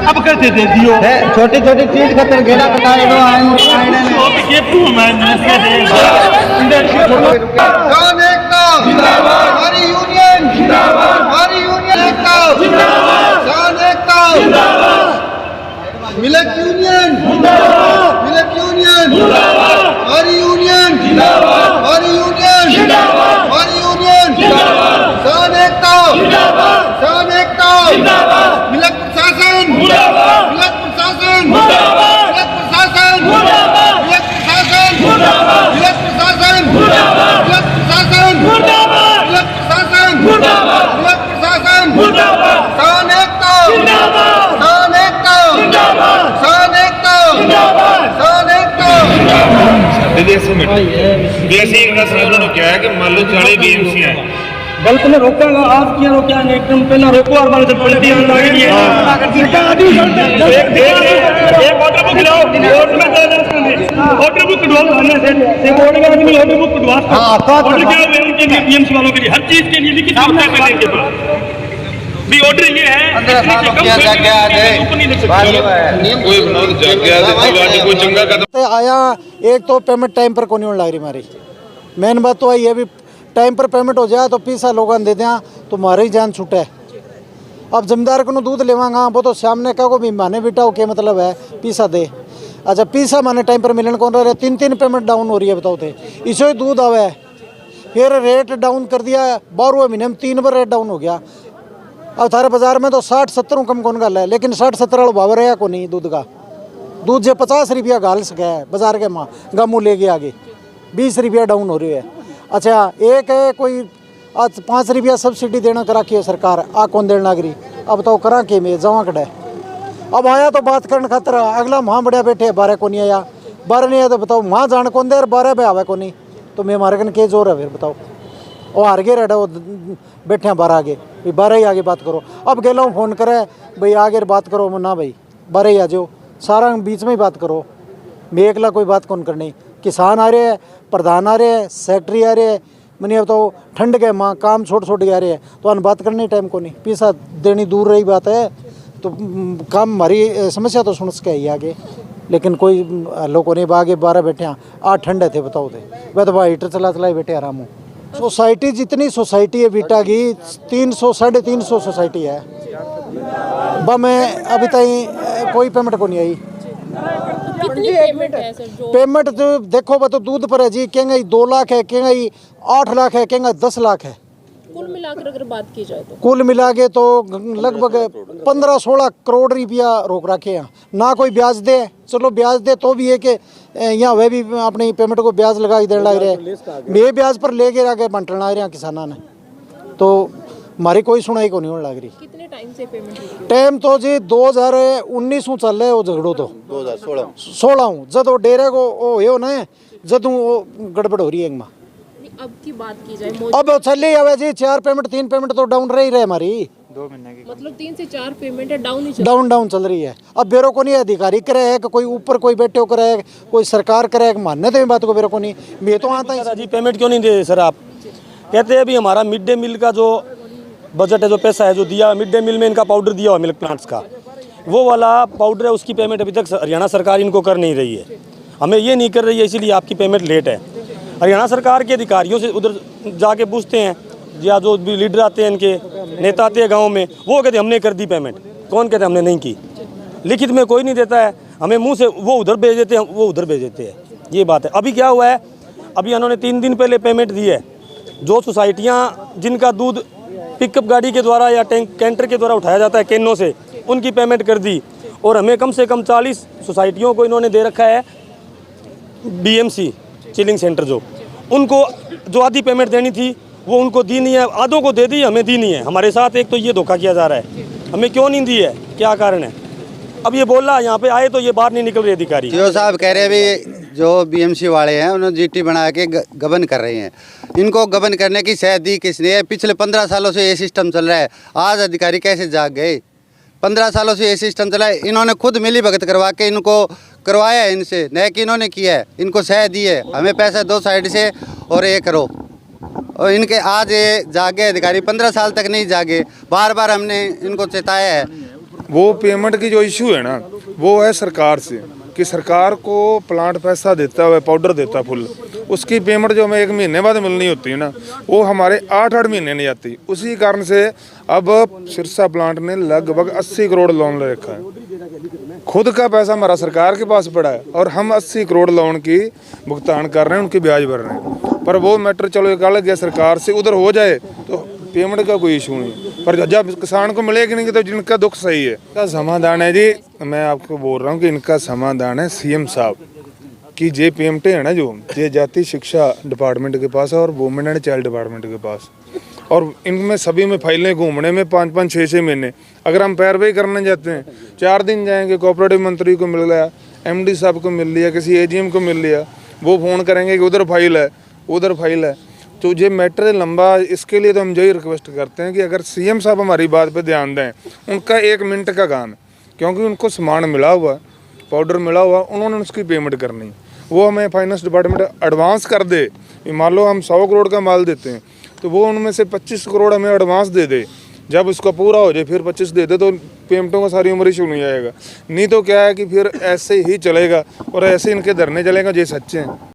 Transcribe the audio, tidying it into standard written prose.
अब कैसे दे दियो छोटी छोटी चीज खतर घेरा कटाए दो ये तू मैं हमारी यूनियन हमारी यूनियन एकता मिलक यूनियन मिलक यूनियन हमारी यूनियन हमारी यूनियन हमारी यूनियन एकता मिलक प्रशासन मिलक प्रशासन मिलक प्रशासन मिलक प्रशासन मिलक प्रशासन मिलक प्रशासन मिलक प्रशासन मिलक प्रशासन क्या है कि मान लो 40 बीएमसी है बल्क में रोकेगा आज क्या रोका एकदम पहला रोको और बाद में पलटी एक ऑर्डर बुक लाओ ऑर्डर बुक कटवा थाने से एक ऑर्डर का आदमी ऑर्डर बुक कटवा ऑर्डर क्या है उनके लिए बीएमसी वालों के लिए हर चीज के लिए लिखित रूप में इनके पास भी ऑर्डर ये है आया एक तो पेमेंट टाइम पर को नहीं लग रही हमारी मेन बात तो ये भी टाइम पर पेमेंट हो जाए तो पैसा लोग दे दें तो हमारी ही जान छूटे। अब जमींदार को दूध लेवांगा वो तो सामने कहो भी माने बेटा हो क्या मतलब है पैसा दे। अच्छा पैसा माने टाइम पर मिलने कौन रहे 3 पेमेंट डाउन हो रही है बताओ थे इसो ही दूध आवे फिर रेट डाउन कर दिया 12वें महीने में 3 बार रेट डाउन हो गया। अब थारे बाजार में तो 60-70 कम कौन गल है लेकिन 60-70 वाला भाव रहा को नहीं दूध का दूध जो 50 रुपया घाल सके है बाजार के माँ गामू ले गए आगे 20 रुपया डाउन हो रही है। अच्छा एक है कोई आज 5 रुपया सब्सिडी देना करा के सरकार आ कौन देना नागरी अब तो करा के में जवा कड़े अब आया तो बात करने खातर अगला वहाँ बढ़िया बैठे 12 को नहीं आया 12 नहीं आया तो बताओ वहाँ जान कौन दे 12 पे आवे को नहीं तो मैं हमारे कन के जोर है फिर बताओ वो हार गए रेडा वो बैठे हैं 12 आगे 12 ही आगे बात करो। अब गेला हूँ फ़ोन करे भाई आगे बात करो ना भाई 12 ही आ जाओ सारा बीच में ही बात करो मैं एकला कोई बात कौन करनी किसान आ रहे हैं प्रधान आ रहे हैं सेक्रेटरी आ रहे हैं मैंने अब तो ठंड के माँ काम छोड़ के आ रहे हैं तो अन बात करने टाइम को नहीं पैसा देनी दूर रही बात है तो काम हमारी समस्या तो सुन सके ही आगे लेकिन कोई लोगों ने आगे 12 बैठे हैं 8 ठंडे थे बताओ थे वह तो भाई हीटर चला बैठे आराम हूँ। सोसाइटी जितनी सोसाइटी है बीटा की 300-350 सोसाइटी है वह मैं अभी तक कोई पेमेंट को नहीं आई। पेमेंट तो देखो वो तो दूध पर है जी कहेंगे 2 लाख है कहेंगे 8 लाख है कहेंगे 10 लाख है कुल मिलाकर अगर बात की जाए तो कुल मिला के तो लगभग 15-16 करोड़ रुपया रोक रखे हैं ना कोई ब्याज दे चलो ब्याज दे तो भी है कि यहाँ वह भी अपनी पेमेंट को ब्याज लगा के देने लग रहे मैं ब्याज पर लेके आगे बंटन लग रहे हैं किसानों ने तो हमारी कोई सुनाई को नहीं होने लग रही। कितने टाइम से पेमेंट टाइम तो जी 2019 में चल रहे वो झगड़ो तो 2016 जब डेरे को हो ना जद गड़बड़ हो रही है अब की बात की जाए अब चली आवे जी 4 पेमेंट 3 पेमेंट तो डाउन रही रहे हमारी 2 महीने की मतलब 3 से 4 पेमेंट है डाउन चल रही है। अब बेरो को नहीं अधिकारी करे है कि कोई ऊपर कोई बैठे हो करे कोई सरकार करे मानने तो बात को बेरो को नहीं मैं तो आता है जी पेमेंट क्यों नहीं दे सर आप कहते हैं अभी हमारा मिड डे मील का जो बजट है जो पैसा है जो दिया मिड डे मील में इनका पाउडर दिया हुआ मिल्क प्लांट्स का वो वाला पाउडर है उसकी पेमेंट अभी तक हरियाणा सरकार इनको कर नहीं रही है हमें ये नहीं कर रही है इसीलिए आपकी पेमेंट लेट है। हरियाणा सरकार के अधिकारियों से उधर जाके पूछते हैं या जो भी लीडर आते हैं इनके नेता आते हैं गाँव में वो कहते हमने कर दी पेमेंट कौन कहते हमने नहीं की लिखित में कोई नहीं देता है हमें मुँह से वो उधर भेज देते हैं वो उधर भेज देते हैं ये बात है। अभी क्या हुआ है अभी इन्होंने 3 दिन पहले पेमेंट दी है जो सोसाइटियाँ जिनका दूध पिकअप गाड़ी के द्वारा या कैंटर के द्वारा उठाया जाता है कैनों से उनकी पेमेंट कर दी और हमें कम से कम 40 सोसाइटियों को इन्होंने दे रखा है बीएमसी चिलिंग सेंटर जो उनको जो आधी पेमेंट देनी थी वो उनको दी नहीं है आधों को दे दी हमें दी नहीं है। हमारे साथ एक तो ये धोखा किया जा रहा है हमें क्यों नहीं दी है क्या कारण है। अब ये बोल रहा है यहाँ पे आए तो ये बाहर नहीं निकल रहे अधिकारी जो साहब कह रहे हैं भी जो बीएमसी वाले हैं उन्होंने जीटी बना के गबन कर रहे हैं इनको गबन करने की सह दी किसने? पिछले 15 सालों से ये सिस्टम चल रहा है। आज अधिकारी कैसे जाग गए? 15 सालों से ये सिस्टम चला है। इन्होंने खुद मिली भगत करवा के इनको करवाया है इनसे, न कि इन्होंने किया है। इनको सह दी है, हमें पैसा दो साइड से और ये करो। और इनके आज ये जागे अधिकारी 15 साल तक नहीं जागे। बार बार हमने इनको चेताया है। वो पेमेंट की जो इशू है ना, वो है सरकार से, कि सरकार को प्लांट पैसा देता है, पाउडर देता है फुल, उसकी पेमेंट जो हमें 1 महीने बाद मिलनी होती है ना, वो हमारे 8-8 महीने नहीं आती। उसी कारण से अब सिरसा प्लांट ने लगभग 80 करोड़ लोन ले रखा है। खुद का पैसा हमारा सरकार के पास पड़ा है और हम 80 करोड़ लोन की भुगतान कर रहे हैं, उनकी ब्याज भर रहे हैं। पर वो मैटर चलो एक अलग है, सरकार से उधर हो जाए तो पेमेंट का कोई इशू नहीं, पर जब किसान को मिलेगी नहीं तो जिनका दुख सही है। इसका समाधान है जी, मैं आपको बोल रहा हूँ कि इनका समाधान है सीएम साहब की। जे पेमेंटें है ना जो, ये जाती शिक्षा डिपार्टमेंट के पास है और वुमेन एंड चाइल्ड डिपार्टमेंट के पास, और इनमें सभी में फाइलें घूमने में 5-5, 6-6 महीने। अगर हम पैरवाई करने जाते हैं 4 दिन जाएंगे, कोऑपरेटिव मंत्री को मिल गया, एमडी साहब को मिल लिया, किसी एजीएम को मिल लिया, वो फ़ोन करेंगे कि उधर फाइल है, उधर फाइल है। तो ये मैटर लंबा, इसके लिए तो हम यही रिक्वेस्ट करते हैं कि अगर सीएम साहब हमारी बात पे ध्यान दें। उनका 1 मिनट का काम है, क्योंकि उनको सामान मिला हुआ, पाउडर मिला हुआ, उन्होंने उसकी पेमेंट करनी। वो हमें फाइनेंस डिपार्टमेंट एडवांस कर दे। मान लो हम 100 करोड़ का माल देते हैं तो वो उनमें से 25 करोड़ हमें एडवांस दे दे। जब उसका पूरा हो जाए फिर 25 दे दे, तो पेमेंटों का सारी उम्र इशू नहीं आएगा। नहीं तो क्या है कि फिर ऐसे ही चलेगा और ऐसे इनके धरने चलेगा, ये सच्चे हैं।